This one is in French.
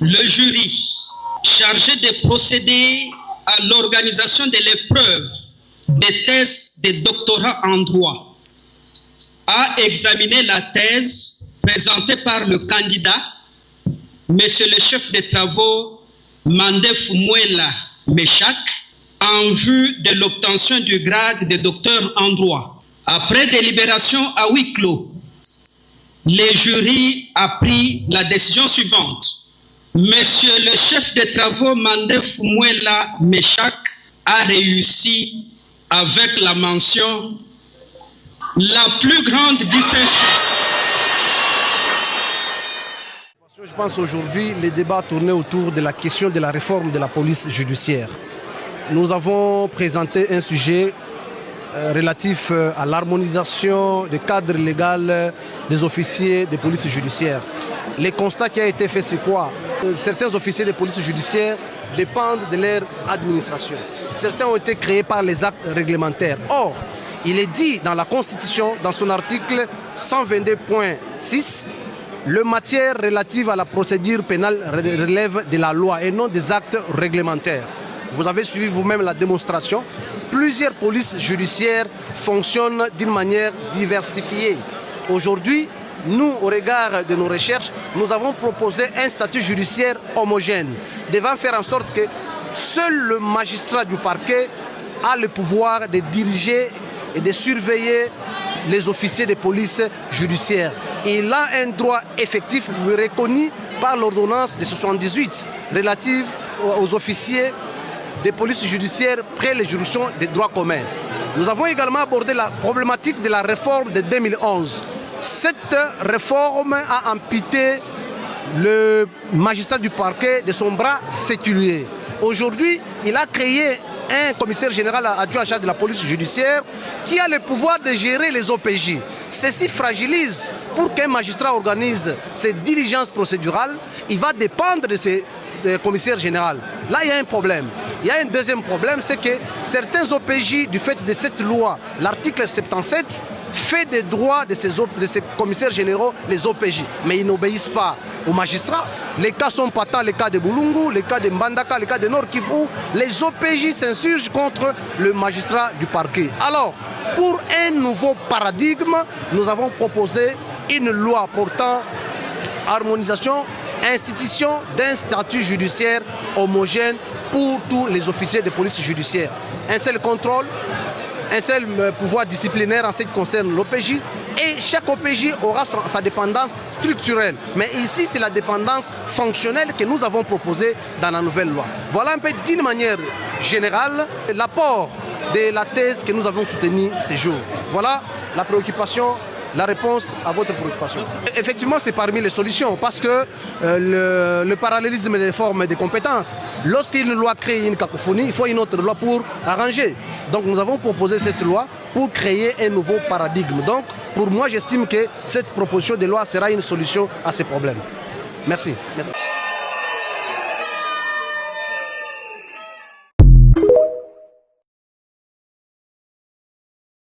Le jury chargé de procéder à l'organisation de l'épreuve des thèses de doctorat en droit a examiné la thèse présentée par le candidat, Monsieur le chef de travaux Mandef Mouela Meshak, en vue de l'obtention du grade de docteur en droit. Après délibération à huis clos, le jury a pris la décision suivante. Monsieur le chef de travaux Mandef Mouela Meshak a réussi avec la mention la plus grande distinction. Je pense aujourd'hui les débats tournaient autour de la question de la réforme de la police judiciaire. Nous avons présenté un sujet relatif à l'harmonisation du cadre légal des officiers de police judiciaire. Le constat qui a été fait, c'est quoi? Certains officiers de police judiciaire dépendent de leur administration. Certains ont été créés par les actes réglementaires. Or, il est dit dans la Constitution, dans son article 122.6, le matière relative à la procédure pénale relève de la loi et non des actes réglementaires. Vous avez suivi vous-même la démonstration. Plusieurs polices judiciaires fonctionnent d'une manière diversifiée. Aujourd'hui, nous, au regard de nos recherches, nous avons proposé un statut judiciaire homogène, devant faire en sorte que seul le magistrat du parquet a le pouvoir de diriger et de surveiller les officiers de police judiciaire. Il a un droit effectif reconnu par l'ordonnance de 78 relative aux officiers de police judiciaire près les juridictions des droits communs. Nous avons également abordé la problématique de la réforme de 2011. Cette réforme a amputé le magistrat du parquet de son bras séculier. Aujourd'hui, il a créé un commissaire général adjoint en charge de la police judiciaire qui a le pouvoir de gérer les OPJ. Ceci fragilise. Pour qu'un magistrat organise ses diligences procédurales, il va dépendre de ce commissaire général. Là, il y a un problème. Il y a un deuxième problème, c'est que certains OPJ, du fait de cette loi, l'article 77, fait des droits de ces commissaires généraux, les OPJ. Mais ils n'obéissent pas aux magistrats. Les cas sont patents, les cas de Boulungu, les cas de Mbandaka, les cas de Nord Kivu, où les OPJ s'insurgent contre le magistrat du parquet. Alors, pour un nouveau paradigme, nous avons proposé une loi portant harmonisation, institution d'un statut judiciaire homogène pour tous les officiers de police judiciaire. Un seul contrôle, un seul pouvoir disciplinaire en ce qui concerne l'OPJ, et chaque OPJ aura sa dépendance structurelle. Mais ici, c'est la dépendance fonctionnelle que nous avons proposée dans la nouvelle loi. Voilà un peu d'une manière générale l'apport de la thèse que nous avons soutenue ces jours. Voilà la préoccupation, la réponse à votre préoccupation. Effectivement, c'est parmi les solutions parce que le parallélisme des formes des compétences, lorsqu'une loi crée une cacophonie, il faut une autre loi pour arranger. Donc nous avons proposé cette loi pour créer un nouveau paradigme. Donc pour moi, j'estime que cette proposition de loi sera une solution à ces problèmes. Merci. Merci.